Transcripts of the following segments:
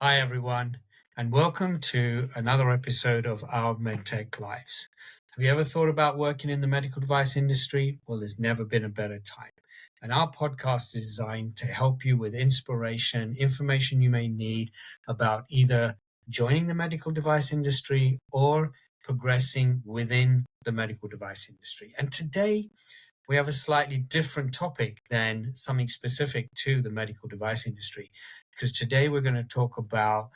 Hi, everyone, and welcome to another episode of our MedTech Lives. Have you ever thought about working in the medical device industry? Well, there's never been a better time. And our podcast is designed to help you with inspiration, information you may need about either joining the medical device industry or progressing within the medical device industry. And today, we have a slightly different topic than something specific to the medical device industry, because today we're going to talk about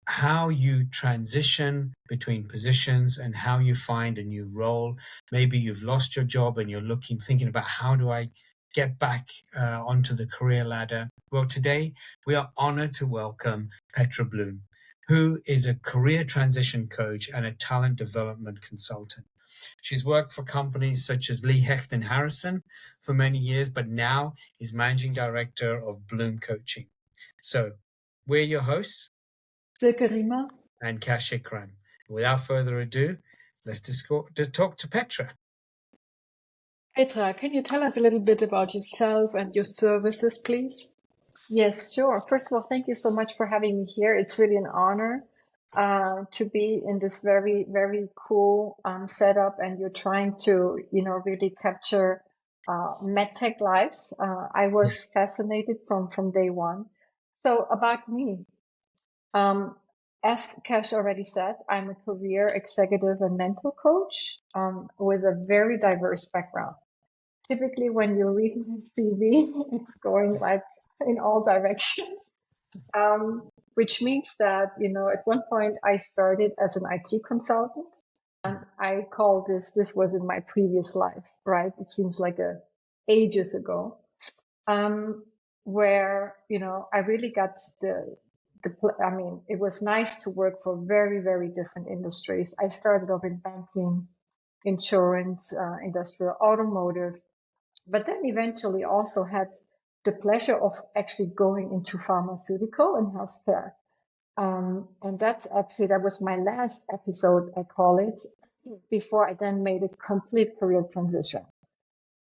how you transition between positions and how you find a new role. Maybe you've lost your job and you're thinking about how do I get back onto the career ladder. Well, today we are honored to welcome Petra Blume, who is a career transition coach and a talent development consultant. She's worked for companies such as Lee Hecht and Harrison for many years, but now is managing director of Blume Coaching. So we're your hosts, Silke Riemer and Kash Ikram. Without further ado, let's talk to Petra. Petra, can you tell us a little bit about yourself and your services, please? Yes, sure. First of all, thank you so much for having me here. It's really an honor to be in this very, very cool setup, and you're trying to, really capture MedTech lives. I was fascinated from day one. So about me, as Kash already said, I'm a career executive and mental coach with a very diverse background. Typically, when you read my CV, it's going like in all directions, which means that, at one point I started as an IT consultant, and I call this was in my previous life, right? It seems like ages ago, where, I really got it was nice to work for very, very different industries. I started off in banking, insurance, industrial, automotive, but then eventually also had the pleasure of actually going into pharmaceutical and healthcare. And that was my last episode, I call it, before I then made a complete career transition.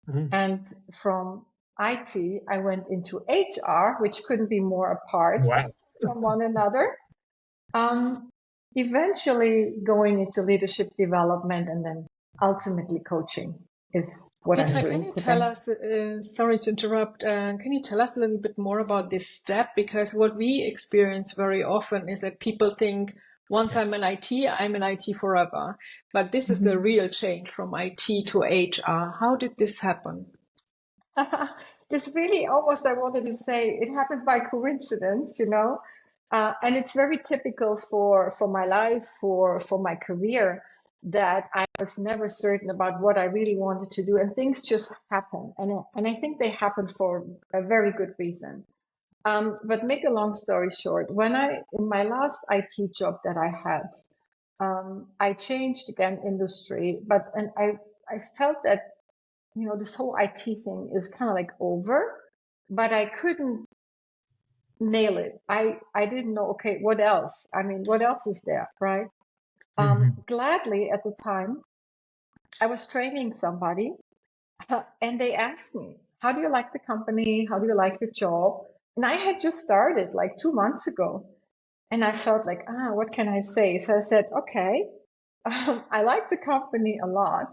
Mm-hmm. And from IT, I went into HR, which couldn't be more apart from one another. Eventually going into leadership development and then ultimately coaching is what Petra, I'm doing. Can you tell us, sorry to interrupt, can you tell us a little bit more about this step? Because what we experience very often is that people think, once I'm in IT, I'm in IT forever. But this is a real change from IT to HR. How did this happen? This really almost, I wanted to say, it happened by coincidence, and it's very typical for my life, for my career, that I was never certain about what I really wanted to do, and things just happen. And I think they happen for a very good reason. But make a long story short, in my last IT job that I had, I changed again industry, and I felt that, this whole IT thing is kind of like over, but I couldn't nail it. I didn't know, okay, what else? What else is there, right? Gladly at the time, I was training somebody and they asked me, how do you like the company? How do you like your job? And I had just started like 2 months ago, and I felt like, what can I say? So I said, okay, I like the company a lot,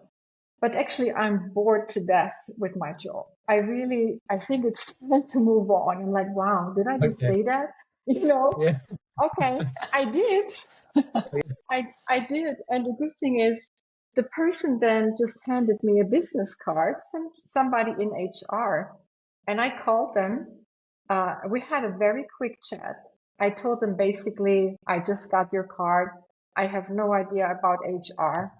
but actually I'm bored to death with my job. I think it's time to move on. I'm like, wow, did I just say that? Yeah. Okay, I did. I did. And the good thing is, the person then just handed me a business card from somebody in HR. And I called them. We had a very quick chat. I told them basically, I just got your card. I have no idea about HR.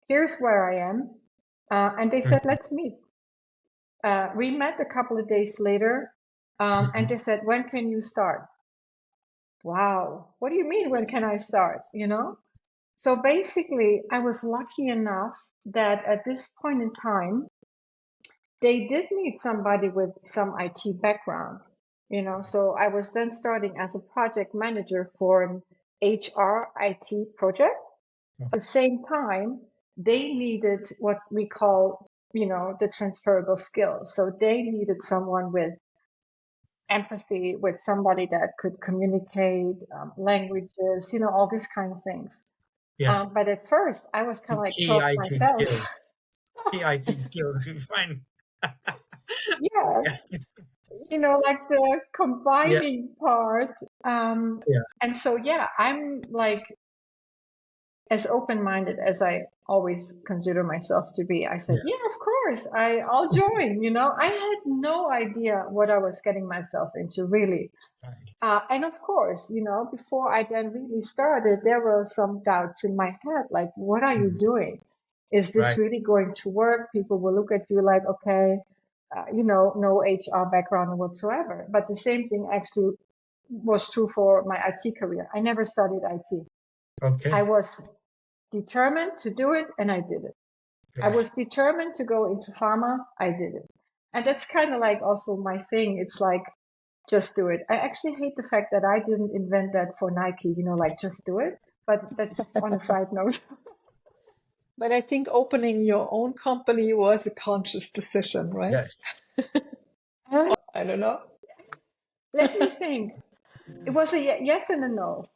Here's where I am. And they said, let's meet. We met a couple of days later, and they said, when can you start? Wow, what do you mean, when can I start? So basically, I was lucky enough that at this point in time, they did need somebody with some IT background, so I was then starting as a project manager for an HR IT project. At the same time, they needed what we call, the transferable skills. So they needed someone with empathy with somebody that could communicate, languages, all these kind of things. Yeah. But at first, I was kind of like Key shocked IT myself. skills. Key IT skills we find. Yes, Yeah. like the Yeah. combining part. Yeah. And so, yeah, I'm like as open-minded as I always consider myself to be. I said, yeah, of course, I'll join. I had no idea what I was getting myself into, really. Right. And of course, before I then really started, there were some doubts in my head, like, what are you doing? Is this Right. really going to work? People will look at you like, okay, no HR background whatsoever. But the same thing actually was true for my IT career. I never studied IT. Okay. I was determined to do it, and I did it. Right. I was determined to go into pharma. I did it. And that's kind of like also my thing. It's like, just do it. I actually hate the fact that I didn't invent that for Nike, like just do it. But that's on a side note. But I think opening your own company was a conscious decision, right? Yes. I don't know. Let me think. It was a yes and a no.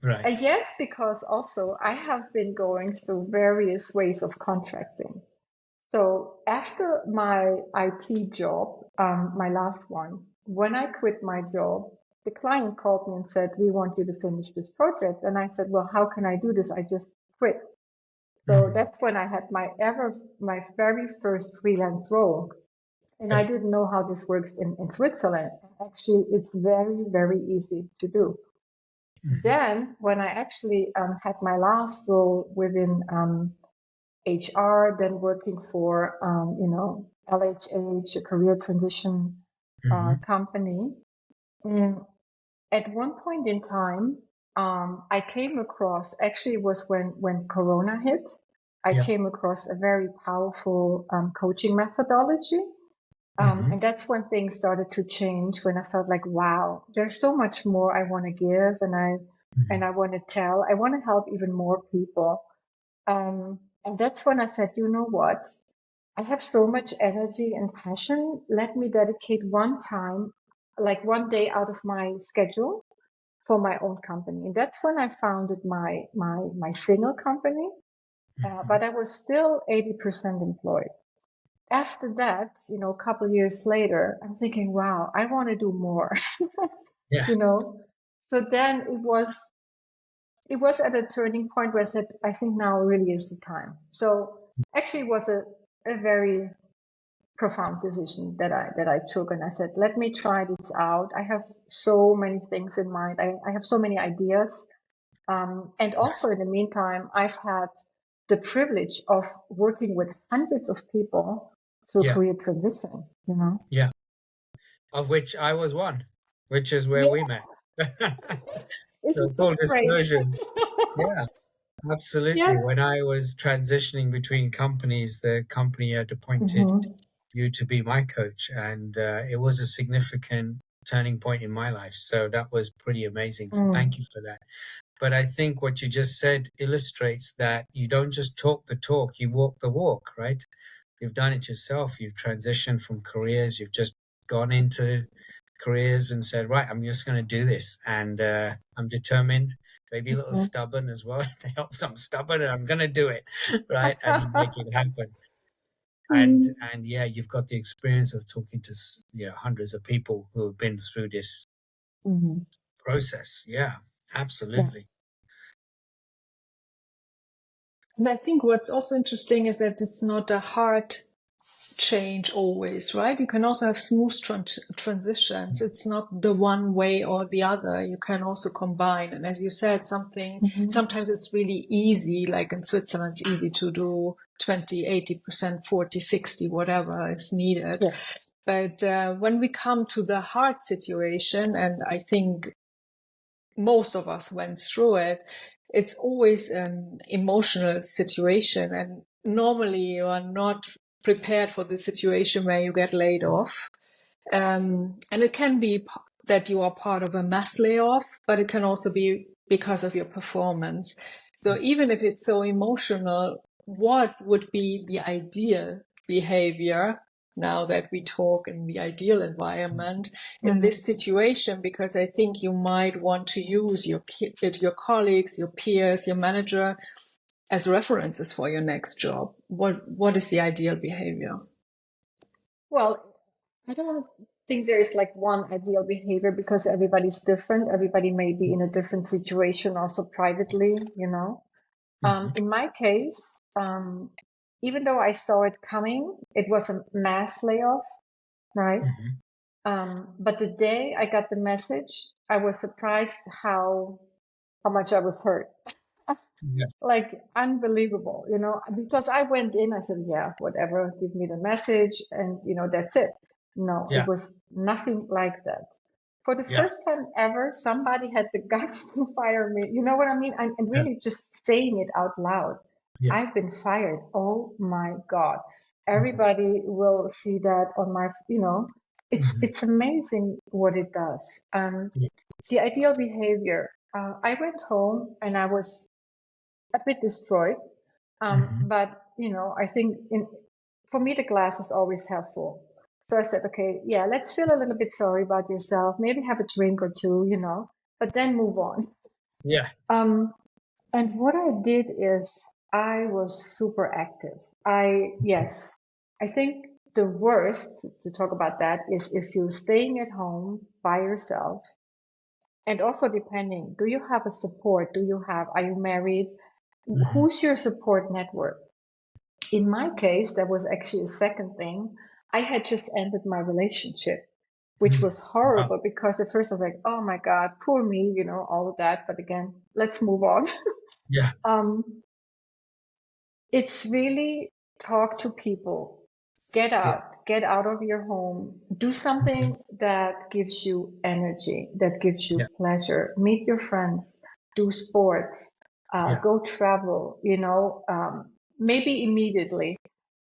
Right. A yes, because also I have been going through various ways of contracting. So after my IT job, my last one, when I quit my job, the client called me and said, we want you to finish this project. And I said, well, how can I do this? I just quit. So that's when I had my very first freelance role. And I didn't know how this works in Switzerland. Actually, it's very, very easy to do. Then when I actually had my last role within HR, then working for, LHH, a career transition company. And at one point in time, I came across, actually it was when Corona hit, I came across a very powerful coaching methodology. And that's when things started to change, when I felt like, wow, there's so much more I want to give, and I want to tell, I want to help even more people. And that's when I said, you know what? I have so much energy and passion. Let me dedicate one day out of my schedule for my own company. And that's when I founded my single company. But I was still 80% employed. After that, a couple years later, I'm thinking, wow, I want to do more. Yeah. So then it was at a turning point where I said, I think now really is the time. So actually it was a very profound decision that I took. And I said, let me try this out. I have so many things in mind. I have so many ideas. And also in the meantime, I've had the privilege of working with hundreds of people through career transition, Yeah. Of which I was one, which is where we met. So full disclosure. Yeah, absolutely. Yes. When I was transitioning between companies, the company had appointed you to be my coach, and it was a significant turning point in my life. So that was pretty amazing. So thank you for that. But I think what you just said illustrates that you don't just talk the talk, you walk the walk, right? You've done it yourself. You've transitioned from careers. You've just gone into careers and said, right, I'm just going to do this. And I'm determined, maybe a little stubborn as well. It helps. I'm stubborn and I'm going to do it. Right. And you make it happen. And yeah, you've got the experience of talking to hundreds of people who have been through this process. Yeah, absolutely. And I think what's also interesting is that it's not a hard change always, right? You can also have smooth transitions. It's not the one way or the other. You can also combine. And as you said, sometimes it's really easy, like in Switzerland, it's easy to do 20, 80%, 40, 60, whatever is needed. Yes. But when we come to the hard situation, and I think most of us went through it, it's always an emotional situation. And normally you are not prepared for the situation where you get laid off. And it can be that you are part of a mass layoff, but it can also be because of your performance. So even if it's so emotional, what would be the ideal behavior now that we talk in the ideal environment in this situation, because I think you might want to use your colleagues, your peers, your manager as references for your next job. What is the ideal behavior? Well, I don't think there is like one ideal behavior because everybody's different. Everybody may be in a different situation also privately, you know. In my case, even though I saw it coming, it was a mass layoff, right? But the day I got the message, I was surprised how much I was hurt. Yeah. Like unbelievable, you know, because I went in, I said, yeah, whatever, give me the message and, you know, that's it. No, Yeah. it was nothing like that. For the Yeah. first time ever, somebody had the guts to fire me. You know what I mean? And really just saying it out loud. Yeah. I've been fired. Oh my God. Everybody will see that on my, you know, it's amazing what it does. Yeah. The ideal behavior. I went home and I was a bit destroyed. But you know, I think for me the glass is always helpful. So I said, okay, yeah, let's feel a little bit sorry about yourself. Maybe have a drink or two, you know, but then move on. Yeah. And what I did is I was super active. I think the worst to talk about that is if you're staying at home by yourself. And also depending, do you have a support? Are you married? Who's your support network? In my case, there was actually a second thing. I had just ended my relationship, which was horrible because at first I was like, oh my God, poor me, you know, all of that. But again, let's move on. Yeah. It's really talk to people, get out of your home, do something that gives you energy, that gives you pleasure, meet your friends, do sports, go travel, you know, maybe immediately,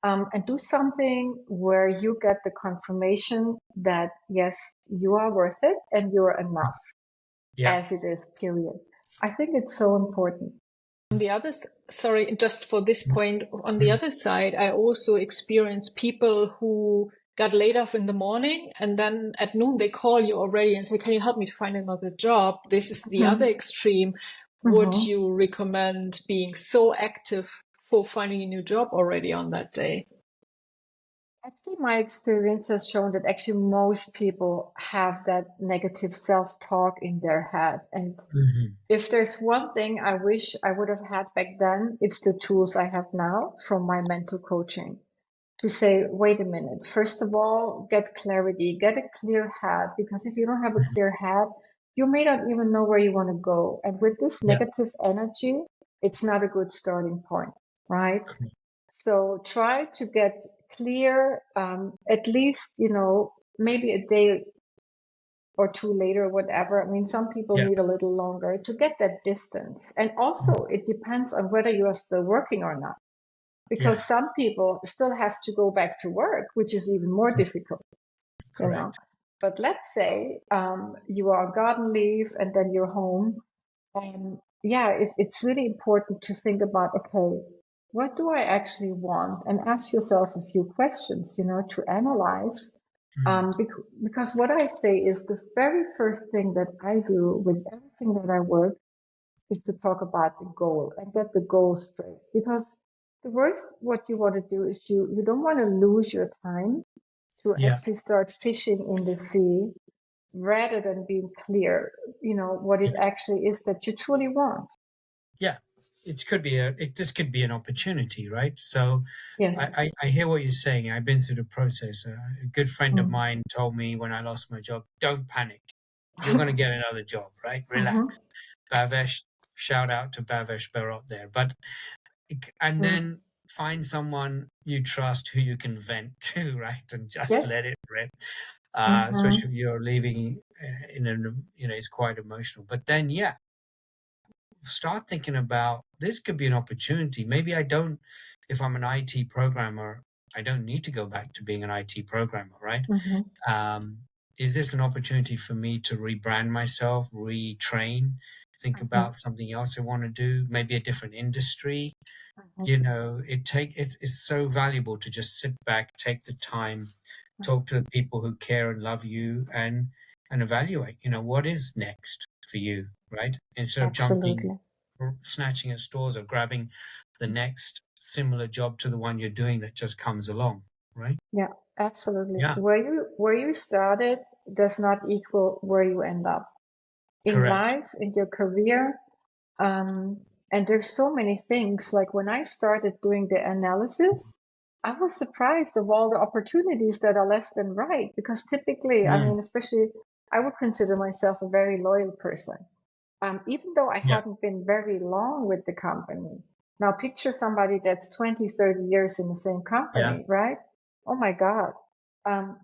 and do something where you get the confirmation that yes, you are worth it and you're enough as it is, period. I think it's so important. On the other, sorry, just for this point, on the other side, I also experience people who got laid off in the morning and then at noon they call you already and say, can you help me to find another job? This is the other extreme. Would you recommend being so active for finding a new job already on that day? Actually, my experience has shown that actually most people have that negative self-talk in their head. And if there's one thing I wish I would have had back then, it's the tools I have now from my mental coaching to say, wait a minute, first of all, get clarity, get a clear head, because if you don't have a clear head, you may not even know where you want to go. And with this negative energy, it's not a good starting point, right? So try to get clear, at least, you know, maybe a day or two later, whatever. I mean, some people need a little longer to get that distance. And also it depends on whether you are still working or not, because some people still have to go back to work, which is even more difficult, you know. But let's say you are on garden leave and then you're home. It's really important to think about, okay, what do I actually want? And ask yourself a few questions, you know, to analyze. Because what I say is the very first thing that I do with everything that I work is to talk about the goal and get the goal straight. Because the worst what you want to do is you don't want to lose your time to actually start fishing in the sea rather than being clear, you know, what it actually is that you truly want. Yeah. This could be an opportunity, right? So Yes. I hear what you're saying. I've been through the process. A good friend of mine told me when I lost my job, don't panic. You're going to get another job, right? Relax. Bhavesh, shout out to Bhavesh Barot there. And then find someone you trust who you can vent to, right? And just let it rip. Especially if you're leaving it's quite emotional. But then, start thinking about this could be an opportunity. Maybe if I'm an IT programmer, I don't need to go back to being an IT programmer, right? Is this an opportunity for me to rebrand myself, retrain? think about something else they want to do, maybe a different industry. It's so valuable to just sit back, take the time, talk to the people who care and love you, and evaluate, what is next for you, right? Instead of jumping, Absolutely. or snatching at straws, or grabbing the next similar job to the one you're doing that just comes along, right? Yeah, absolutely. Yeah, Where you started does not equal where you end up in correct. life, in your career. And there's so many things. Like when I started doing the analysis, I was surprised of all the opportunities that are left and right. Because typically, I Mm, mean, especially, I would consider myself a very loyal person. Even though I yeah, hadn't been very long with the company. Now picture somebody that's 20, 30 years in the same yeah, company, right? Oh my God.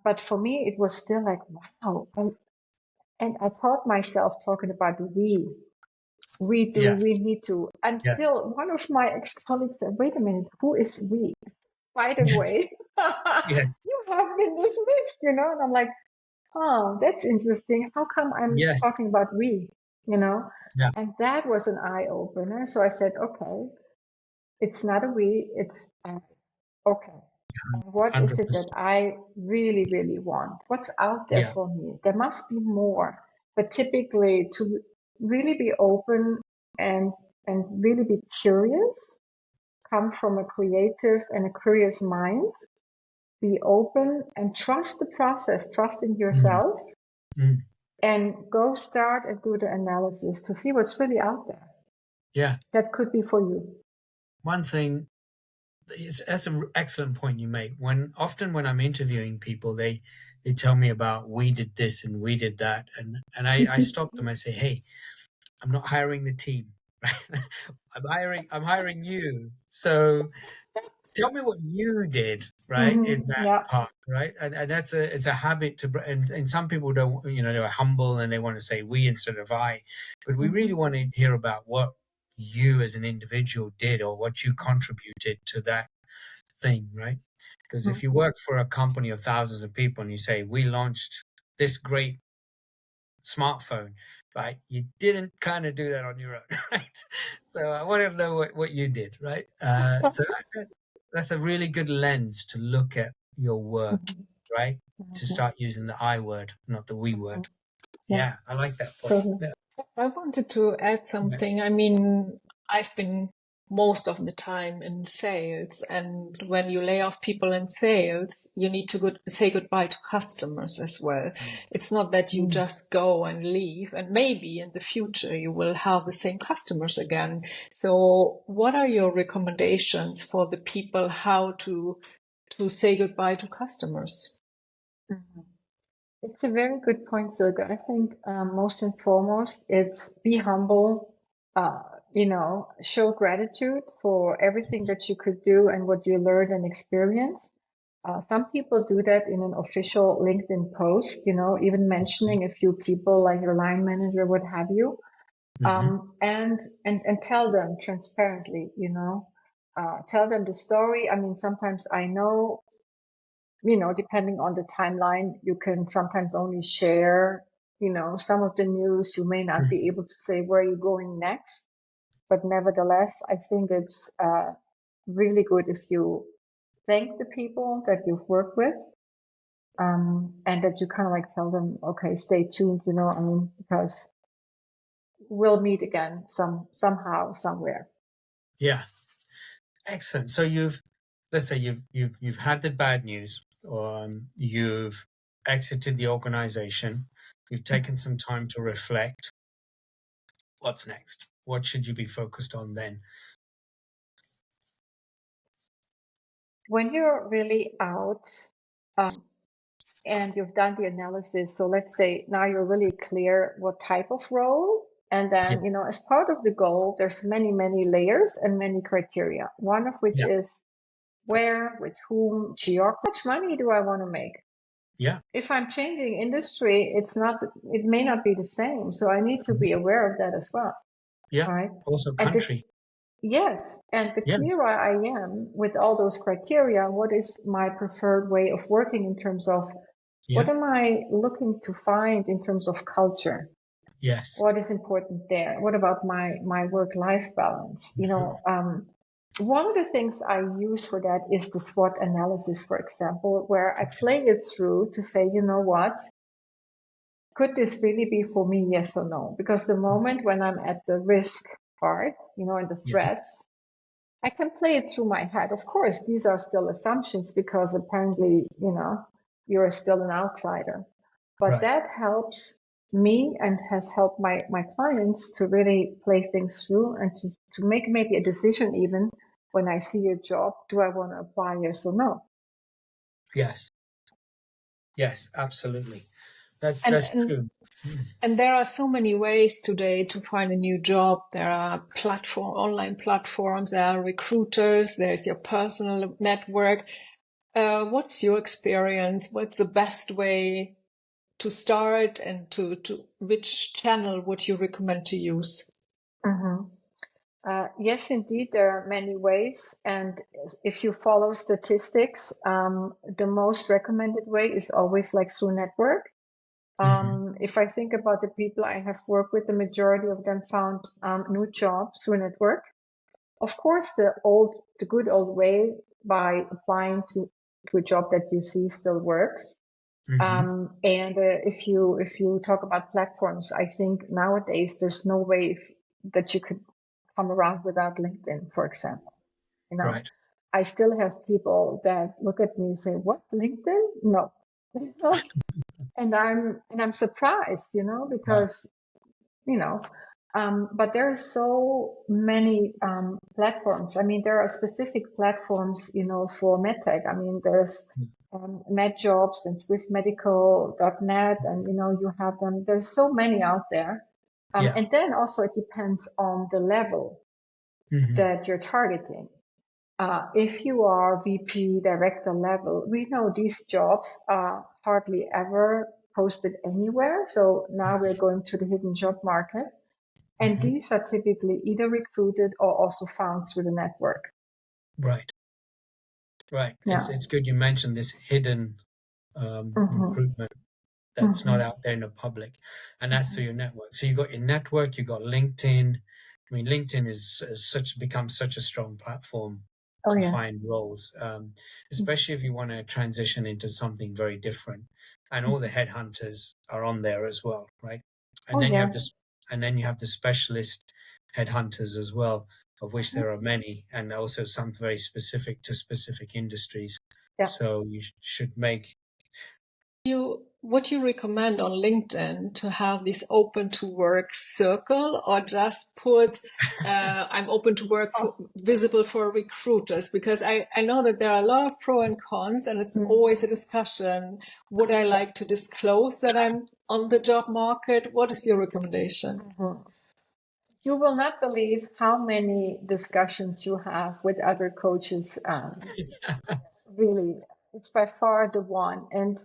But for me, it was still like, wow. And I caught myself talking about yeah, we need to, yes, until one of my ex-colleagues said, wait a minute, who is we? By the yes, way, yes, you have been dismissed, and I'm like, oh, that's interesting. How come I'm yes, talking about we, you know? yeah, And that was an eye opener. So I said, okay, it's not a we, it's okay. And what is it that 100%. I really, really want? What's out there Yeah, for me? There must be more. But typically, to really be open and really be curious, come from a creative and a curious mind, be open and trust the process, trust in mm, yourself, mm, and go start and do the analysis to see what's really out there yeah. that could be for you. One thing, that's an excellent point you make. When I'm interviewing people, they tell me about, we did this and we did that, and I stop them. I say, hey, I'm not hiring the team, right? I'm hiring you. So tell me what you did, right, in that Yeah. part, right? And it's a habit and some people don't, they're humble and they want to say we instead of I, but we really want to hear about what you as an individual did, or what you contributed to that thing, right? Because if you work for a company of thousands of people and you say we launched this great smartphone, right? You didn't kind of do that on your own, right? So I want to know what you did, right? That's a really good lens to look at your work, right? To start using the I word, not the we word. Yeah. Yeah, I like that point. Totally. Yeah, I wanted to add yeah, something. I mean, I've been most of the time in sales, and when you lay off people in sales, you need to say goodbye to customers as well. It's not that you just go and leave, and maybe in the future you will have the same customers again. So, what are your recommendations for the people how to say goodbye to customers? It's a very good point, Silke. I think most and foremost, it's be humble, show gratitude for everything that you could do and what you learned and experienced. Some people do that in an official LinkedIn post, even mentioning a few people like your line manager, what have you. hmm And tell them transparently, tell them the story. I mean, sometimes I know, depending on the timeline, you can sometimes only share, some of the news. You may not be able to say where you're going next, but nevertheless, I think it's really good if you thank the people that you've worked with, and that you kind of like tell them, okay, stay tuned, I mean, because we'll meet again somehow, somewhere. Yeah, excellent. So let's say you've had the bad news, or you've exited the organization, you've taken some time to reflect. What's next? What should you be focused on then? When you're really out, and you've done the analysis, so let's say now you're really clear what type of role, and Yeah, then, as part of the goal, there's many, many layers and many criteria, one of which yeah, is where, with whom, how much money do I want to make? yeah, If I'm changing industry, it may not be the same, so I need to be aware of that as well, yeah. right? Also And country. yes, and the Yeah, clearer I am with all those criteria, what is my preferred way of working in terms of what yeah, am I looking to find in terms of culture? Yes. What is important there? What about my work-life balance? One of the things I use for that is the SWOT analysis, for example, where I play it through to say, you know what? Could this really be for me? Yes or no? Because the moment when I'm at the risk part, in the Yeah. threats, I can play it through my head. Of course, these are still assumptions because apparently, you're still an outsider. But Right. that helps me and has helped my clients to really play things through and to make maybe a decision even when I see a job, do I want to apply, yes or no? Yes. Yes, absolutely. That's And true. and there are so many ways today to find a new job. There are online platforms, there are recruiters, there's your personal network. What's your experience? What's the best way to start, and to which channel would you recommend to use? Mm-hmm. Yes, indeed, there are many ways. And if you follow statistics, the most recommended way is always like through network. If I think about the people I have worked with, the majority of them found new jobs through network. Of course, the good old way by applying to a job that you see still works. And if you talk about platforms, I think nowadays there's no way that you could come around without LinkedIn, for example. Right. I still have people that look at me and say, "What, LinkedIn? No." And I'm surprised, because but there are so many platforms. I mean, there are specific platforms, for MedTech. I mean, there's MedJobs and SwissMedical.net, and you have them. There's so many out there. Yeah. And then also it depends on the level that you're targeting. If you are VP director level, we know these jobs are hardly ever posted anywhere. So now we're going to the hidden job market. And these are typically either recruited or also found through the network. Right. Right. Yeah. It's good you mentioned this hidden recruitment that's not out there in the public, and that's through your network. So you got your network, you got LinkedIn. I mean, LinkedIn is become such a strong platform Oh, to yeah. find roles, especially if you want to transition into something very different. And all the headhunters are on there as well, right? And Oh, then yeah. you have the specialist headhunters as well, of which there are many, and also some very specific to specific industries. Yeah. So you should make Would you recommend on LinkedIn to have this open to work circle, or just put I'm open to work visible for recruiters? Because I know that there are a lot of pro and cons, and it's always a discussion. Would I like to disclose that I'm on the job market? What is your recommendation? You will not believe how many discussions you have with other coaches. Really, it's by far the one. And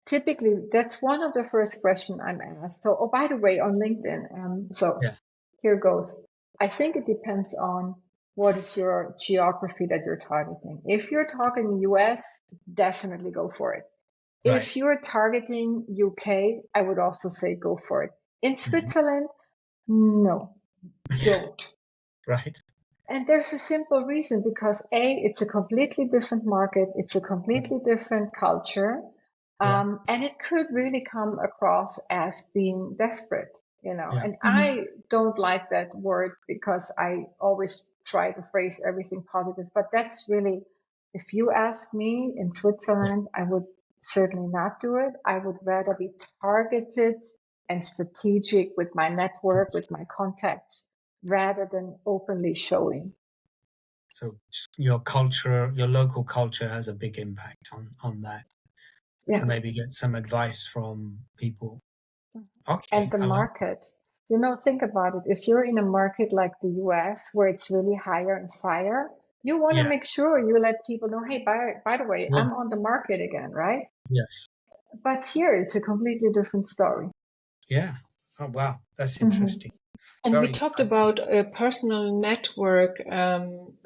typically, that's one of the first questions I'm asked. So, oh, by the way, on LinkedIn, Yeah. here goes. I think it depends on what is your geography that you're targeting. If you're targeting US, definitely go for it. Right. If you're targeting UK, I would also say go for it. In Switzerland, no, don't. Right. And there's a simple reason, because it's a completely different market. It's a completely different culture. And it could really come across as being desperate, and I don't like that word, because I always try to phrase everything positive, but that's really, if you ask me, in Switzerland, I would certainly not do it. I would rather be targeted and strategic with my network, with my contacts, rather than openly showing. So your local culture has a big impact on that. Yeah. So maybe get some advice from people. Okay. And the market, think about it. If you're in a market like the US, where it's really hire and fire, you want to make sure you let people know, hey, by the way, I'm on the market again, right? Yes. But here it's a completely different story. Yeah. Oh, wow. That's interesting. And we talked about a personal network.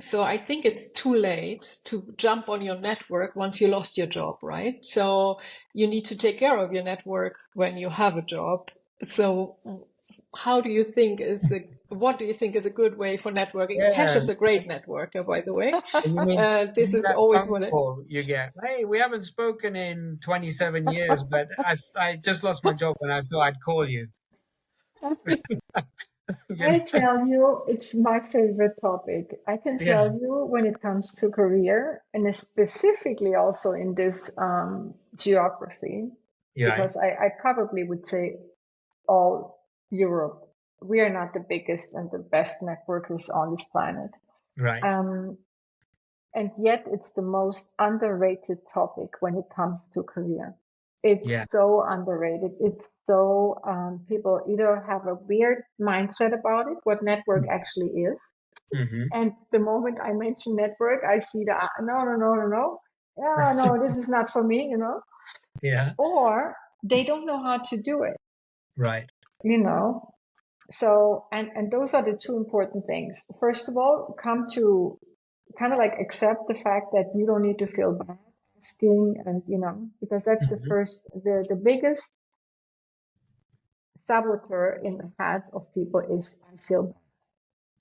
So I think it's too late to jump on your network once you lost your job, right? So you need to take care of your network when you have a job. So what do you think is a good way for networking? Cash Yeah. is a great networker, by the way. You mean This is that always phone call you get? Hey, we haven't spoken in 27 years, but I just lost my job and I thought I'd call you. You I know? tell you, it's my favorite topic. I can Yeah. tell you when it comes to career, and specifically also in this geography, You're right. because I probably would say all Europe, we are not the biggest and the best networkers on this planet. Right. Um, and yet it's the most underrated topic when it comes to career. It's Yeah. so underrated. It's so people either have a weird mindset about it, what network actually is. Mm-hmm. And the moment I mention network, I see the no, no, no, no, no. Yeah, no, this is not for me, Yeah. Or they don't know how to do it, Right. So, and those are the two important things. First of all, come to kind of like accept the fact that you don't need to feel bad asking, and because that's Mm-hmm. the biggest saboteur in the head of people is I feel bad.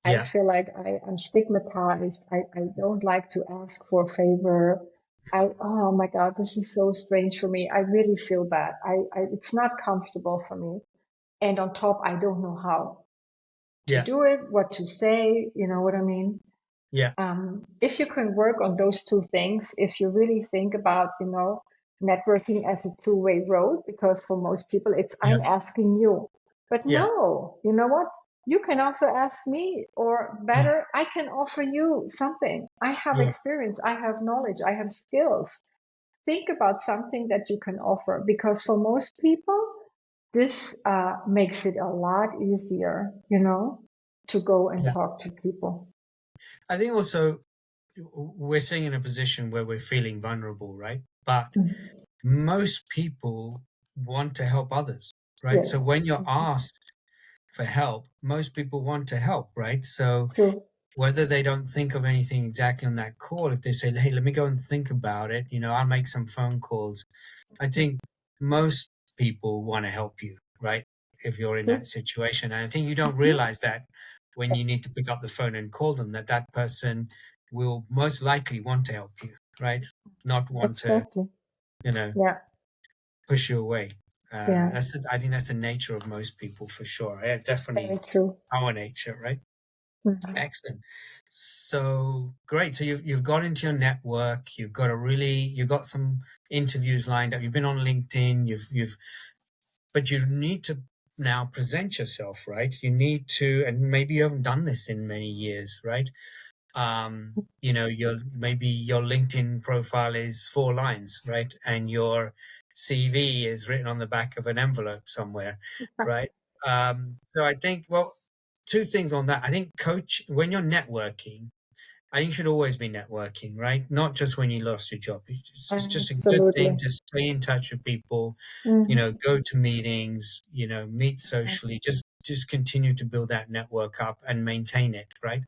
I Yeah. feel like I'm stigmatized. I don't like to ask for a favor. Oh my God, this is so strange for me. I really feel bad. It's not comfortable for me. And on top, I don't know how to Yeah. do it, what to say, you know what I mean? Yeah. If you can work on those two things, if you really think about, networking as a two-way road, because for most people it's I'm Yes. asking you. But Yeah. no, you know what? You can also ask me, or Mm. better, I can offer you something. I have Yes. experience, I have knowledge, I have skills. Think about something that you can offer, because for most people, this makes it a lot easier, to go and Yeah. talk to people. I think also we're sitting in a position where we're feeling vulnerable, right? But Mhm. most people want to help others, right? So Yes, when you're asked for help, most people want to help, right? So true. whether they don't think of anything exactly on that call, if they say, hey, let me go and think about it, I'll make some phone calls. I think most people want to help you, right? If you're in that True. situation. And I think you don't Mhm. realize that when you need to pick up the phone and call them, that person will most likely want to help you, right? Not want to, Exactly. you know, Yeah, push you away. yeah, I think that's the nature of most people for sure. Yeah, very definitely true. our nature, right? Mhm. Excellent. So great. So you've got into your network. You've got some interviews lined up. You've been on LinkedIn. But you need to now present yourself, right? You need to, and maybe you haven't done this in many years, right? Maybe your LinkedIn profile is 4 lines, right? And your CV is written on the back of an envelope somewhere, right? So I think, well, two things on that. I think when you're networking, I think you should always be networking, right? Not just when you lost your job. It's just a good thing Absolutely. to stay in touch with people, Mhm. go to meetings, meet socially, just continue to build that network up and maintain it, right?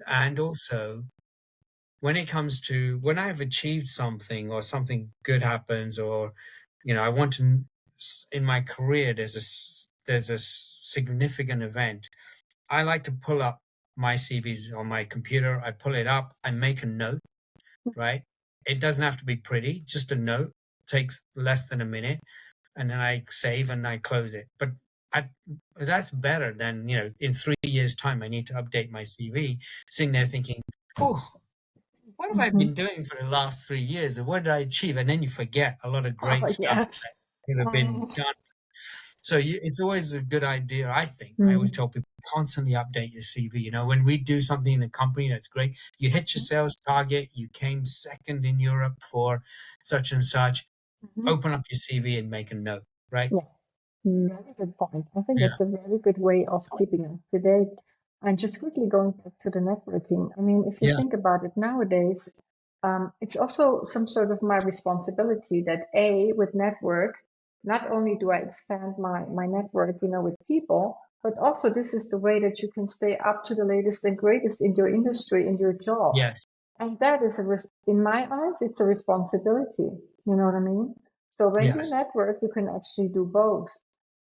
And also when it comes to when I've achieved something or something good happens or I want to in my career there's a significant event. I like to pull up my CVs on my computer. I pull it up, I make a note, right? It doesn't have to be pretty, just a note. Takes less than a minute, and then I save and I close it. But I, that's better than, in 3 years' time, I need to update my CV, sitting there thinking, oh, what have I Mhm. been doing for the last 3 years? And what did I achieve? And then you forget a lot of great Oh, stuff that yes. could have been Mhm. done. So it's always a good idea, I think. I always Mhm. tell people constantly update your CV. When we do something in the company that's great, you hit your sales target, you came second in Europe for such and such, Mhm. open up your CV and make a note, right? Yeah, very good point. I think Yeah. that's a very good way of keeping up to date. And just quickly going back to the networking, I mean, if you Yeah. think about it nowadays, it's also some sort of my responsibility that with network, not only do I expand my network, with people, but also this is the way that you can stay up to the latest and greatest in your industry, in your job. Yes. And that is in my eyes, it's a responsibility. You know what I mean? So when you Yes. network, you can actually do both.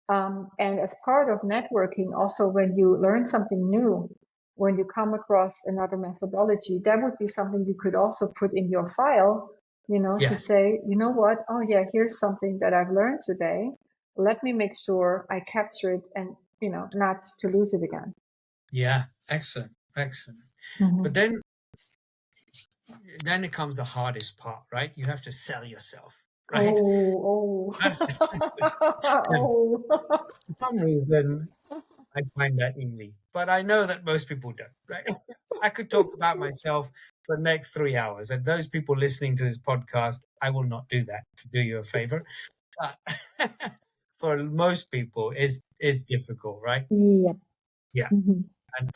And as part of networking, also when you learn something new, when you come across another methodology, that would be something you could also put in your file, to Yes. say, you know what? Oh yeah, here's something that I've learned today. Let me make sure I capture it and, not to lose it again. Yeah. Excellent. Excellent. Mm-hmm. But then it comes the hardest part, right? You have to sell yourself, right? Oh, That's and oh. for some reason I find that easy, but I know that most people don't, right? I could talk about myself for the next 3 hours, and those people listening to this podcast, I will not do that to do you a favor. But for most people, it's difficult, right? Yeah. Yeah, Mm-hmm.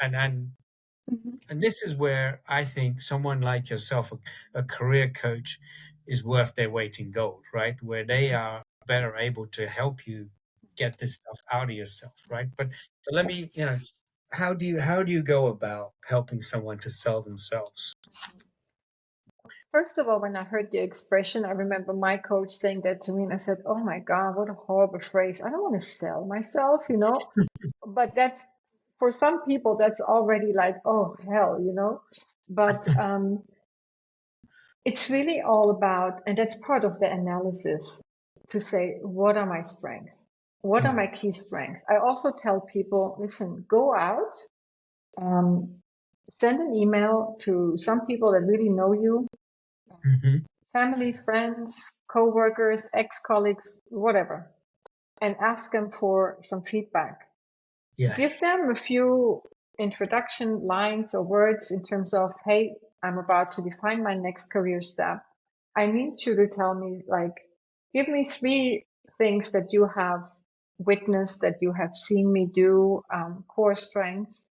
and Mm-hmm. and this is where I think someone like yourself, a career coach, is worth their weight in gold, right? Where they are better able to help you get this stuff out of yourself, right? But let me, how do you go about helping someone to sell themselves? First of all, when I heard the expression, I remember my coach saying that to me, and I said, "Oh my God, what a horrible phrase. I don't want to sell myself, But that's, for some people, that's already like, oh hell. But it's really all about, and that's part of the analysis, to say, what are my strengths? What are my key strengths? I also tell people, listen, go out, um, send an email to some people that really know you, Mm-hmm. family, friends, co-workers, ex-colleagues, whatever, and ask them for some feedback. Give Yes. them a few introduction lines or words in terms of, hey, I'm about to define my next career step. I need you to tell me, like, give me 3 things that you have witnessed, that you have seen me do, core strengths,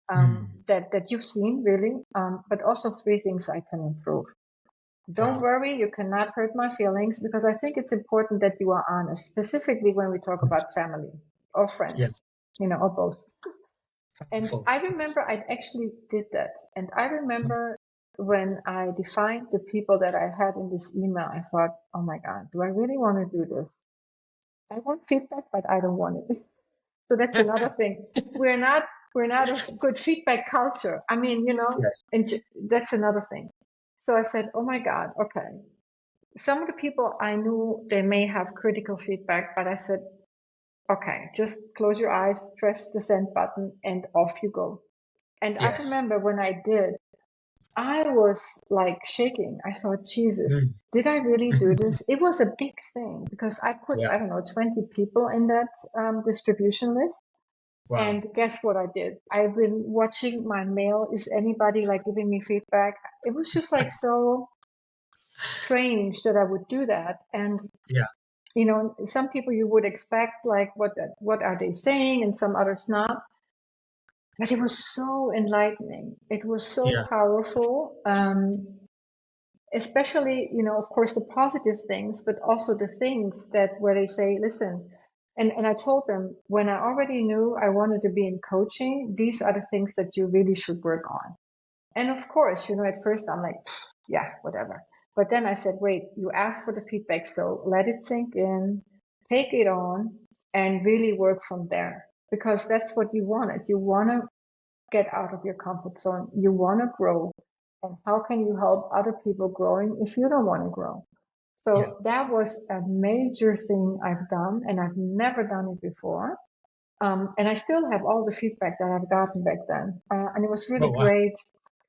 that you've seen really, but also 3 things I can improve. Don't Wow. worry, you cannot hurt my feelings, because I think it's important that you are honest, specifically when we talk about family or Yeah. friends, or both. And Powerful. I remember I actually did that. And I remember when I defined the people that I had in this email, I thought, oh my God, do I really want to do this? I want feedback, but I don't want it. So that's another thing. We're not a good feedback culture. I mean, Yes. and that's another thing. So I said, oh my God, okay. Some of the people I knew, they may have critical feedback, but I said, okay, just close your eyes, press the send button, and off you go. And I Yes. remember when I did, I was like shaking. I thought, Jesus, Mm. did I really do this? It was a big thing because I put, Yeah. I don't know, 20 people in that distribution list. Wow. And guess what I did? I've been watching my mail. Is anybody like giving me feedback? It was just like so strange that I would do that. And Yeah. some people you would expect like what are they saying, and some others not. But it was so enlightening. It was so Yeah. powerful. Especially, of course, the positive things, but also the things that where they say, listen, and I told them, when I already knew I wanted to be in coaching, these are the things that you really should work on. And of course, at first I'm like, yeah, whatever. But then I said, wait, you asked for the feedback, so let it sink in, take it on, and really work from there. Because that's what you wanted. You want to get out of your comfort zone. You want to grow. And how can you help other people growing if you don't want to grow? Yeah. So that was a major thing I've done, and I've never done it before. And I still have all the feedback that I've gotten back then. And it was really Oh, wow. great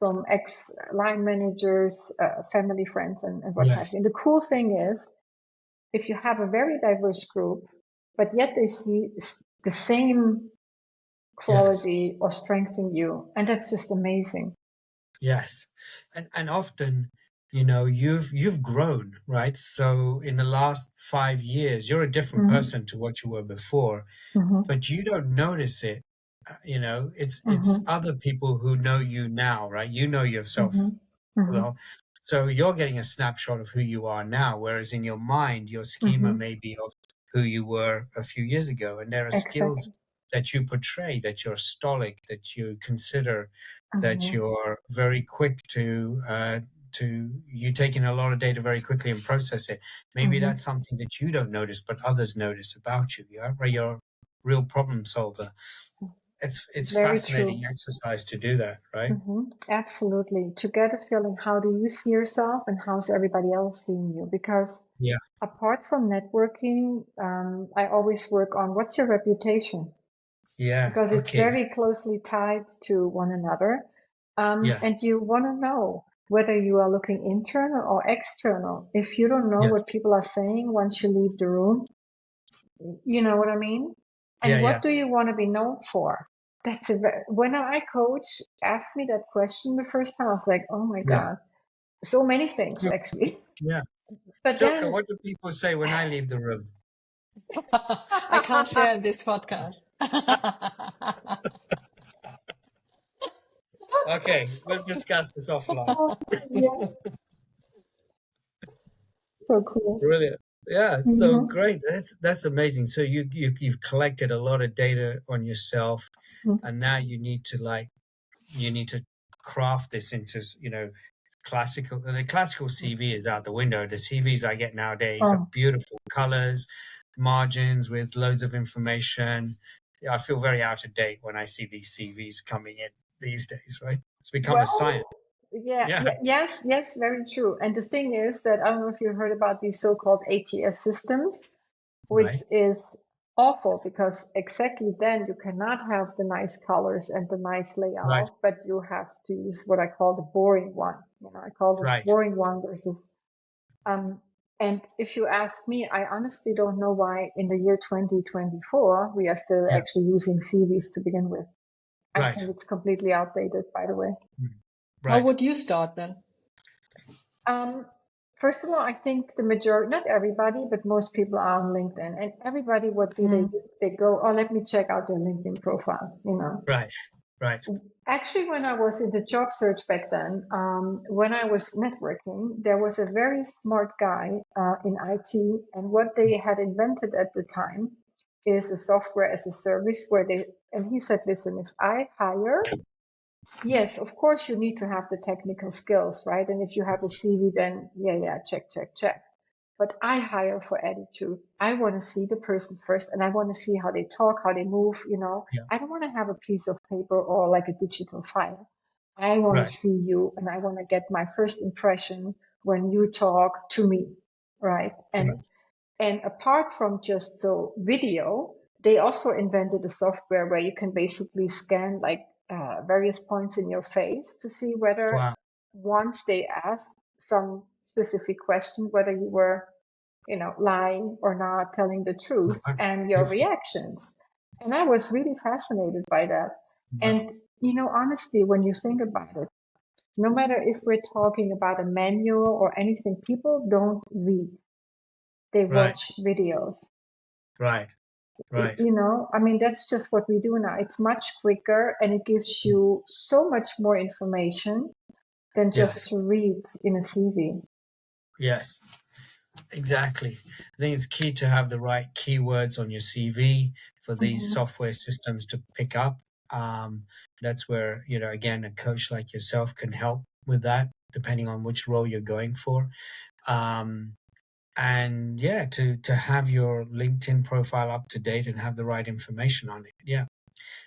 from ex-line managers, family, friends, and what have Yes. you. And the cool thing is, if you have a very diverse group, but yet they see the same Yes. quality or strength in you, and that's just amazing. Yes. And often, you've grown, right? So in the last 5 years, you're a different Mm-hmm. person to what you were before, Mm-hmm. but you don't notice it. It's Mm-hmm. other people who know you now, right? You know yourself Mm-hmm. Mm-hmm. well. So you're getting a snapshot of who you are now, whereas in your mind, your schema Mm-hmm. may be of who you were a few years ago. And there are skills Exactly. that you portray, that you're stoic, that you consider, that Mm-hmm. you're very quick to you take in a lot of data very quickly and process it. Maybe Mm-hmm. that's something that you don't notice, but others notice about you. Yeah, where you're real problem solver. It's Very fascinating true. exercise to do that, right? Absolutely. To get a feeling, how do you see yourself and how's everybody else seeing you? Because Yeah. apart from networking, I always work on what's your reputation? Yeah. Because it's Okay. very closely tied to one another. Yes. And you want to know whether you are looking internal or external. If you don't know Yeah. what people are saying once you leave the room, you know what I mean? And Yeah. what do you want to be known for? That's when I coach, asked me that question the first time, I was like, oh my Yeah. God, so many things actually. Yeah. But Silke, then, what do people say when I leave the room? I can't share in this podcast. Okay, we'll discuss this offline. yeah, so cool. Brilliant. Yeah, so Mm-hmm. great. That's amazing. So you've collected a lot of data on yourself, and now you need to craft this into, classical. The classical CV is out the window. The CVs I get nowadays are Oh, beautiful colors, margins with loads of information. I feel very out of date when I see these CVs coming in these days, right? It's become a science. well, yeah, Yeah, yes, very true. And the thing is that I don't know if you heard about these so-called ATS systems, which right, is awful because exactly then you cannot have the nice colors and the nice right, layout, but you have to use what I call the boring one. I call the right. boring one versus and if you ask me, I honestly don't know why in the year 2024 we are still Yeah, actually using CVs to begin with. I right, think it's completely outdated, by the way. How right, would you start then? Um, First of all, I think the majority, not everybody, but most people are on LinkedIn. And everybody, what do they do? They go, oh, let me check out their LinkedIn profile, right, right, Actually, when I was in the job search back then, when I was networking, there was a very smart guy in IT. And what they had invented at the time is a software as a service and he said, listen, if I hire, yes, of course you need to have the technical skills, right? And if you have a CV, then yeah, check. But I hire for attitude. I want to see the person first and I want to see how they talk, how they move, yeah, I don't want to have a piece of paper or like a digital file. I want to right, see you and I want to get my first impression when you talk to me, right? right, And apart from just the video, they also invented a software where you can basically scan like various points in your face to see whether wow, once they asked some specific question, whether you were, lying or not, telling the truth, wow, and your beautiful, reactions. And I was really fascinated by that. wow, And, honestly, when you think about it, no matter if we're talking about a manual or anything, people don't read. They right, watch videos. right, right, I mean, that's just what we do now. It's much quicker and it gives you so much more information than just yes, to read in a CV. yes. Exactly. I think it's key to have the right keywords on your CV for these Mm-hmm. software systems to pick up. That's where, again, a coach like yourself can help with that, depending on which role you're going for. Um, and yeah, to have your LinkedIn profile up to date and have the right information on it. Yeah.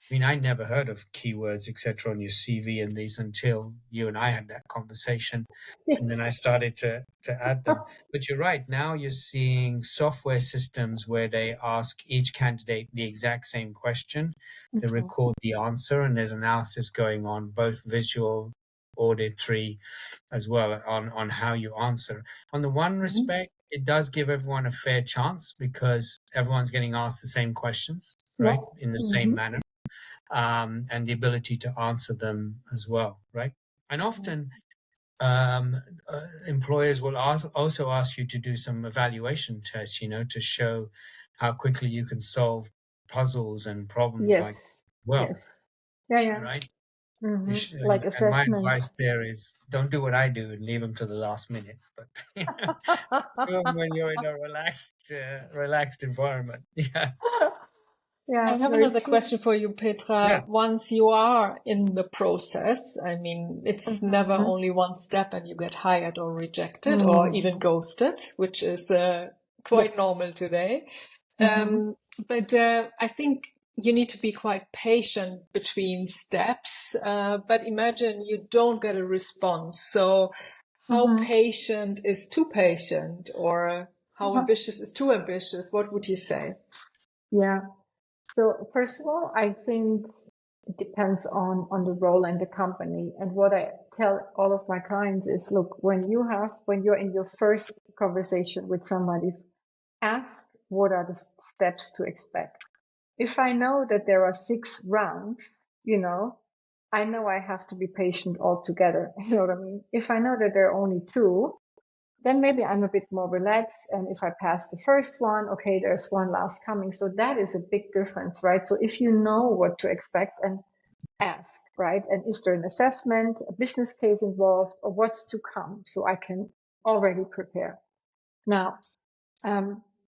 I mean, I never heard of keywords, etc., on your CV and these until you and I had that conversation, and then I Yes. started to add them. But you're right. Now you're seeing software systems where they ask each candidate the exact same question. They Mm-hmm. record the answer, and there's analysis going on, both visual, auditory, as well on how you answer. On the one respect, it does give everyone a fair chance because everyone's getting asked the same questions, Yeah. right, in the same Mm-hmm. manner, and the ability to answer them as well, right? And often employers will also ask you to do some evaluation tests, to show how quickly you can solve puzzles and problems like, Yes. well, Yes. Yeah. right? Mm-hmm. And, Like and my assessments. advice there is don't do what I do and leave them to the last minute, but do them when you're in a relaxed environment. Yes. I Yeah, have very another true. question for you, Yeah. Petra. Once you are in the process, I mean, it's never Mm-hmm. only one step and you get hired or rejected or Mm-hmm. even ghosted, which is Yeah. quite normal today. Mm-hmm. But I think you need to be quite patient between steps. But imagine you don't get a response. So how Mm-hmm. patient is too patient, or how Uh-huh. ambitious is too ambitious? What would you say? Yeah. So first of all, I think it depends on the role and the company. And what I tell all of my clients is, look, when you're in your first conversation with somebody, ask what are the steps to expect. If I know that there are 6 rounds, I know I have to be patient altogether. You know what I mean? If I know that there are only 2, then maybe I'm a bit more relaxed. And if I pass the first one, okay, there's one last coming. So that is a big difference, right? So if you know what to expect and ask, right? And is there an assessment, a business case involved, or what's to come, so I can already prepare. Now,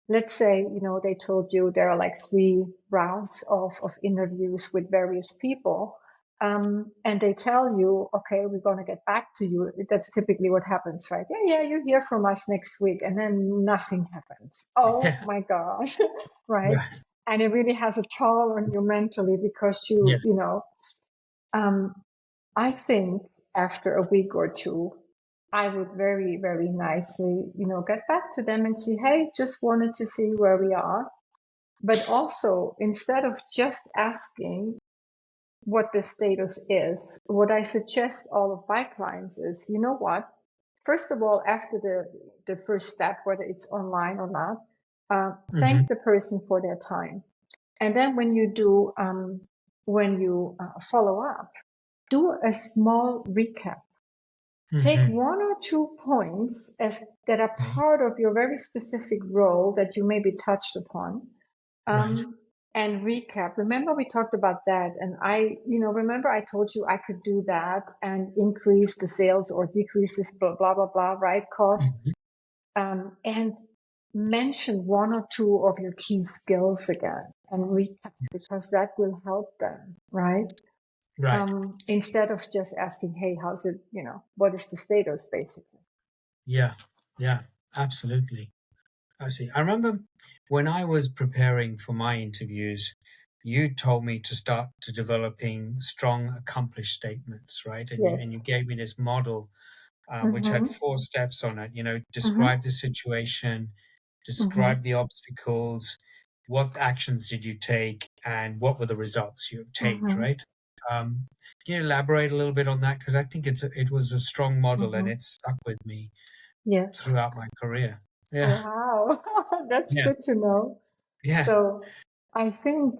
let's say, they told you there are like 3 rounds of interviews with various people. And they tell you, okay, we're going to get back to you. That's typically what happens, right? Yeah, you hear from us next week, and then nothing happens. Oh Yeah. my God, right? Yes. And it really has a toll on you mentally because Yeah. I think after a week or 2, I would very, very nicely, get back to them and say, hey, just wanted to see where we are. But also, instead of just asking what the status is, what I suggest all of my clients is, you know what? First of all, after the first step, whether it's online or not, Mm-hmm. thank the person for their time. And then when you follow up, do a small recap. Take Mm-hmm. 1 or 2 points that are Okay. part of your very specific role that you maybe touched upon, Right. and recap. Remember we talked about that, and remember I told you I could do that and increase the sales or decrease this blah blah blah, blah, right? Cost, Mhm. and mention 1 or 2 of your key skills again and recap, Yes. because that will help them, right? Right. Instead of just asking, hey, how's it, what is the status, basically. Yeah. Yeah. Absolutely. I see. I remember when I was preparing for my interviews, you told me to start to developing strong, accomplished statements, right? And you Yes. gave me this model, which had Mm-hmm. 4 steps on it. Mm-hmm. Describe the situation, Mm-hmm. describe the obstacles, what actions did you take, and what were the results you obtained, Mm-hmm. right? Can you elaborate a little bit on that? Because I think it was a strong model and Mm-hmm. it stuck with me Yes. throughout my career. Yeah, Wow. That's yeah, good to know. yeah, So I think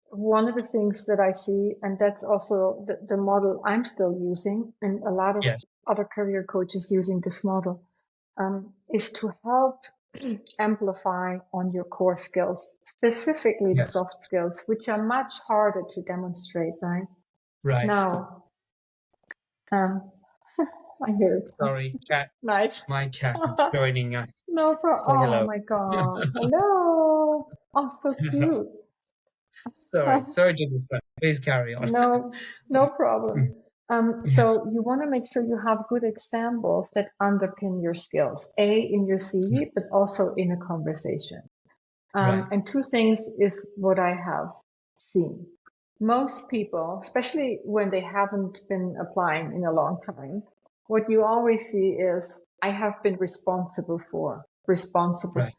one of the things that I see, and that's also the model I'm still using, and a lot of yes, other career coaches using this model, is to help amplify on your core skills, specifically the yes, soft skills, which are much harder to demonstrate, right? right. Now, um, I hear it. Sorry, cat. Nice. My cat is joining us. No problem. Say Oh hello. my God. Hello. Oh, so cute. Sorry to distract. Please carry on. No problem. Yeah, So you want to make sure you have good examples that underpin your skills, in your CV, but also in a conversation. right. And 2 things is what I have seen. Most people, especially when they haven't been applying in a long time, what you always see is, I have been responsible, Right.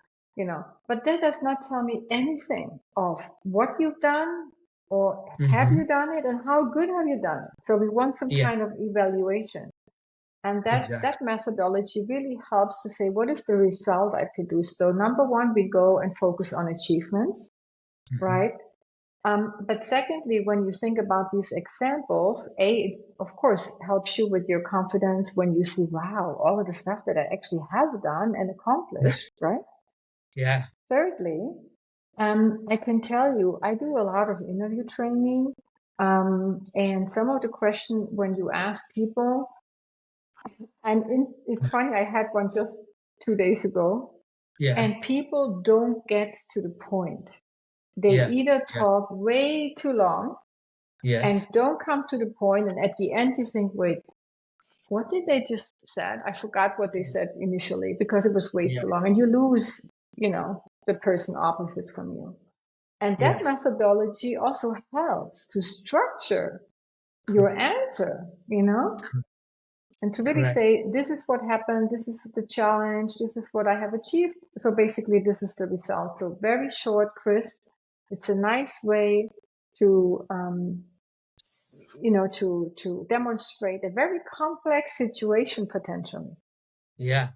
but that does not tell me anything of what you've done, or have Mm-hmm. you done it, and how good have you done it. So we want some Yeah, kind of evaluation. And that exactly. methodology really helps to say, what is the result I produce? So number 1, we go and focus on achievements, Mm-hmm. right? But secondly, when you think about these examples, it of course helps you with your confidence when you see, wow, all of the stuff that I actually have done and accomplished, Yes. right? Yeah. Thirdly, I can tell you, I do a lot of interview training, and some of the questions when you ask people, it's funny, I had one just 2 days ago, Yeah. and people don't get to the point. They Yeah. either Yeah. talk way too long and Yes. don't come to the point, and at the end you think, wait, what did they just said? I forgot what they said initially because it was way too long, Yes. and you lose, the person opposite from you. And that Yes. methodology also helps to structure your Correct. answer, you know, and to really Correct. say, this is what happened, this is the challenge, this is what I have achieved. So basically, this is the result. So very short, crisp. It's a nice way to, to demonstrate a very complex situation potentially. Yeah.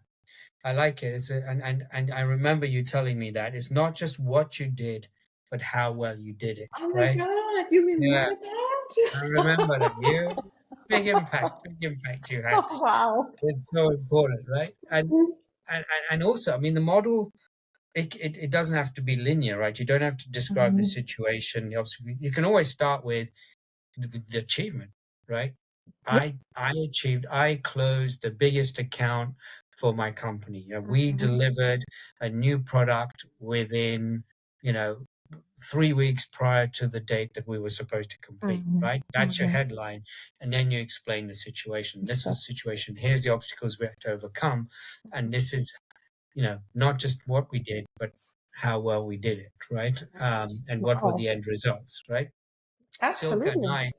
I like it. And I remember you telling me that it's not just what you did, but how well you did it, Oh my right? God, you Yeah, remember that? I remember that. Big impact you had. Oh, wow. It's so important, right? And also, I mean, the model, it doesn't have to be linear, right? You don't have to describe the Mhm. situation. Obviously, you can always start with the achievement, right? Yeah. I closed the biggest account for my company. We Mhm. delivered a new product within, you know, 3 weeks prior to the date that we were supposed to complete, Mhm. right? That's your Mhm. headline. And then you explain the situation. This was Exactly. the situation. Here's the obstacles we have to overcome. And this is, not just what we did, but how well we did it, right? And what were Wow. the end results, right? Silke and Absolutely. I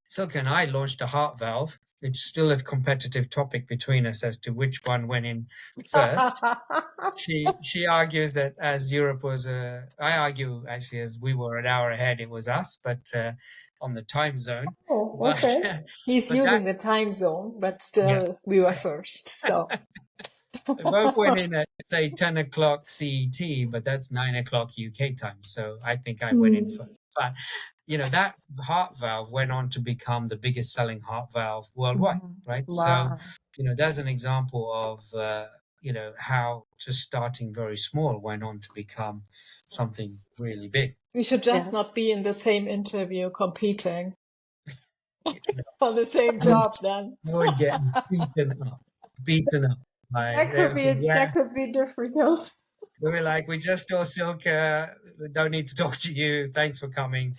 Silke and I launched a heart valve. It's still a competitive topic between us as to which one went in first. She argues that as Europe was, I argue actually as we were an hour ahead, it was us, but on the time zone. Oh, But okay. He's but that using the time zone, but yeah, still we were first. So they both went in at say 10 o'clock CET, but that's 9 o'clock UK time. So I think I went in Mm. first. But that heart valve went on to become the biggest selling heart valve worldwide, Mhm. right? So, Wow. there's an example of how just starting very small went on to become something really big. we should just Yes. not be in the same interview competing You know, for the same job then. I would get beaten up by That they'll could say, be yeah. that could be difficult. They were like, we just saw Silke. We don't need to talk to you. Thanks for coming.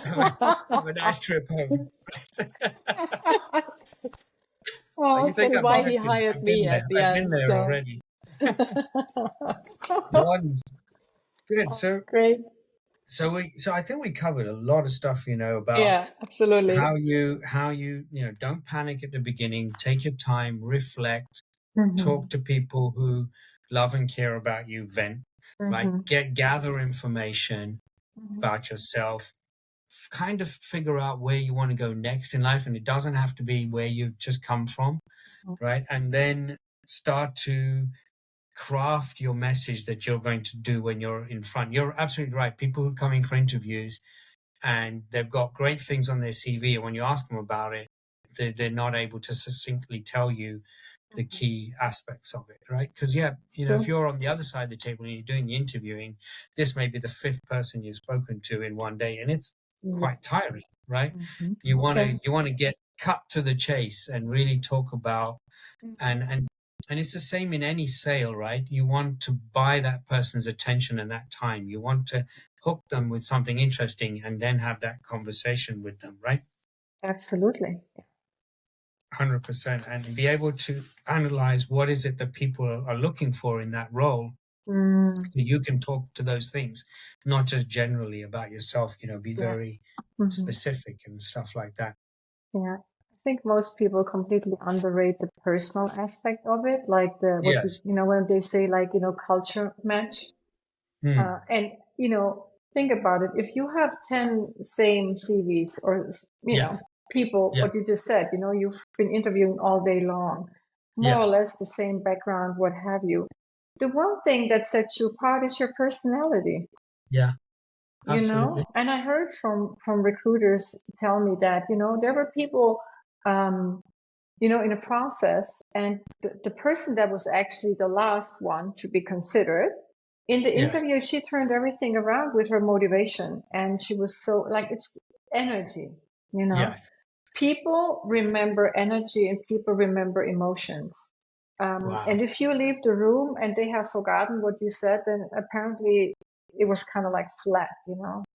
Have a nice trip home. Oh, You think That's I'm why such he joking? hired I've been me there. at the I've been end. there So already. One good. So great. so I think we covered a lot of stuff, about yeah, absolutely. how you don't panic at the beginning. Take your time, reflect, talk Mhm. to people who love and care about you, vent, right? Mhm. Gather information Mhm. about yourself, kind of figure out where you want to go next in life, and it doesn't have to be where you've just come from, right? And then start to craft your message that you're going to do when you're in front. You're absolutely right. People who are coming for interviews and they've got great things on their CV, and when you ask them about it, they're not able to succinctly tell you the key aspects of it, right? Because if True. you're on the other side of the table and you're doing the interviewing, this may be the fifth person you've spoken to in one day, and it's Yeah. quite tiring, right? Mhm. You want Yeah. to you want to get cut to the chase and really talk about Mhm. and it's the same in any sale, right? You want to buy that person's attention and that time. You want to hook them with something interesting and then have that conversation with them, right? Absolutely. 100%. And be able to analyze what is it that people are looking for in that role. Mm. So you can talk to those things, not just generally about yourself, be Yeah. very Mhm. specific and stuff like that. Yeah. I think most people completely underrate the personal aspect of it, like the what Yes. when they say like culture match. Hmm. And think about it. If you have 10 same CVs or Yes. people, Yeah. what you just said, you've been interviewing all day long, more Yeah. or less the same background, what have you. The one thing that sets you apart is your personality, Yeah. Absolutely. And I heard from recruiters tell me that, there were people, um, in a process, and the person that was actually the last one to be considered in the Yes. interview, she turned everything around with her motivation, and she was so like it's energy, Yes. people remember energy and people remember emotions. Wow. And if you leave the room and they have forgotten what you said, then apparently it was kind of like flat,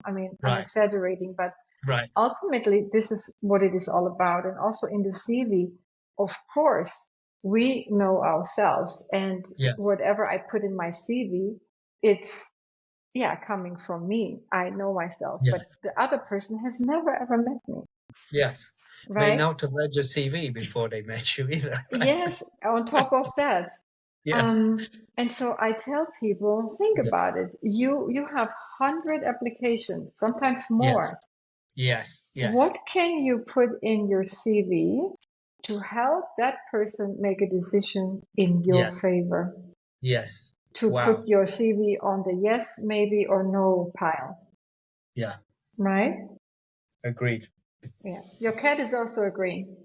I mean, I'm Right. exaggerating, but Right. ultimately this is what it is all about. And also in the CV, of course, we know ourselves, and Yes. whatever I put in my CV, it's coming from me. I know myself, Yeah. but the other person has never ever met me. Yes. May Right? not have read your CV before they met you either. Right? Yes, on top of that. Yes. And so I tell people, think Yeah. about it. You have 100 applications, sometimes Yes. more. Yes. Yes. What can you put in your CV to help that person make a decision in your Yes. favor? Yes. To Wow. put your CV on the yes, maybe, or no pile. Yeah. Right? Agreed. Yeah. Your cat is also agreeing.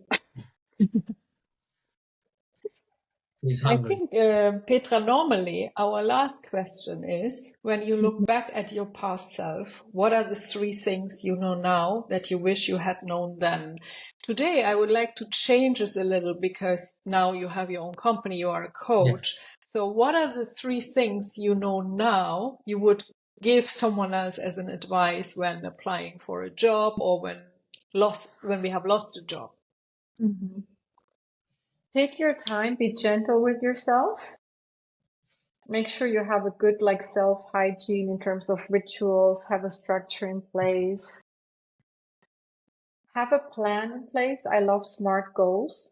He's I hungry. think, Petra, normally our last question is, when you look back at your past self, what are the 3 things you know now that you wish you had known then? Today, I would like to change this a little because now you have your own company, you are a coach. So what are the 3 things you know now you would give someone else as an advice when applying for a job or when we have lost a job? Mm-hmm. Take your time, be gentle with yourself. Make sure you have a good self-hygiene in terms of rituals, have a structure in place. Have a plan in place. I love SMART goals.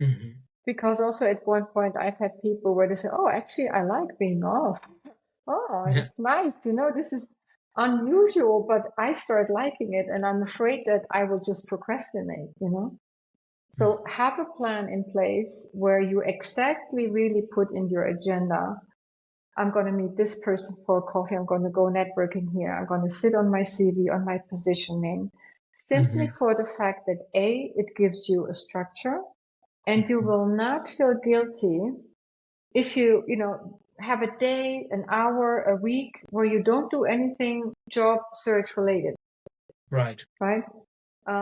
Mm-hmm. Because also at one point I've had people where they say, oh, actually, I like being off. Oh, Yeah. it's nice. This is unusual, but I start liking it and I'm afraid that I will just procrastinate, So have a plan in place where you exactly really put in your agenda. I'm going to meet this person for coffee. I'm going to go networking here. I'm going to sit on my CV, on my positioning, simply for the fact that it gives you a structure and you will not feel guilty if you have a day, an hour, a week where you don't do anything job search related. Right. Right.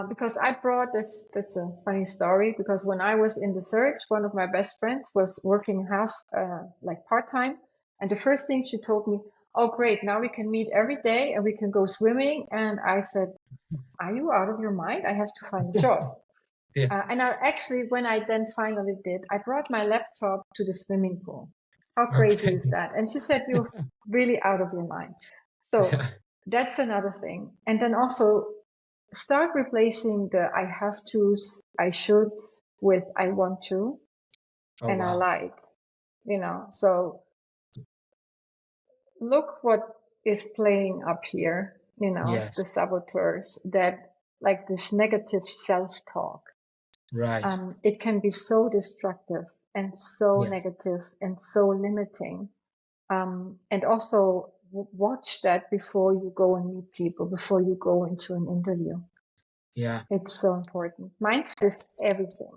Because I brought that's a funny story because when I was in the search, one of my best friends was working part-time. And the first thing she told me, oh, great. Now we can meet every day and we can go swimming. And I said, are you out of your mind? I have to find a job. Yeah. And when I then finally did, I brought my laptop to the swimming pool. How crazy is that? And she said, you're really out of your mind. So that's another thing. And then also start replacing the I have to's, I should with I want to and I like, So look what is playing up here, Yes. the saboteurs that like this negative self-talk. Right. It can be so destructive and so negative and so limiting. And also watch that before you go and meet people, before you go into an interview. Yeah. It's so important. Mindset is everything.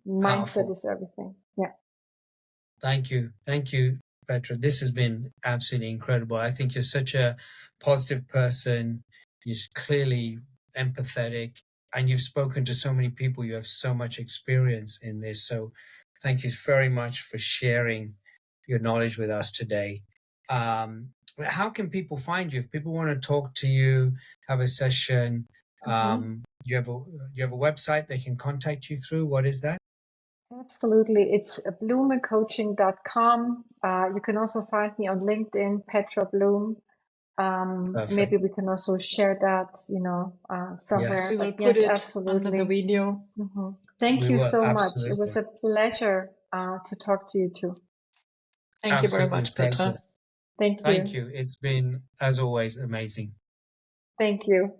Mindset is everything. Yeah. Thank you. Thank you, Petra. This has been absolutely incredible. I think you're such a positive person. You're clearly empathetic and you've spoken to so many people. You have so much experience in this. So thank you very much for sharing your knowledge with us today. How can people find you? If people want to talk to you, have a session, you have a website they can contact you through. What is that? Absolutely. It's blumecoaching.com. You can also find me on LinkedIn, Petra Blume. Maybe we can also share that, somewhere. Yes. We will but put it absolutely. under the video. Thank We you will, so absolutely. much. It was a pleasure to talk to you too. Thank you very much, Petra. Thank you. Thank you. It's been, as always, amazing. Thank you.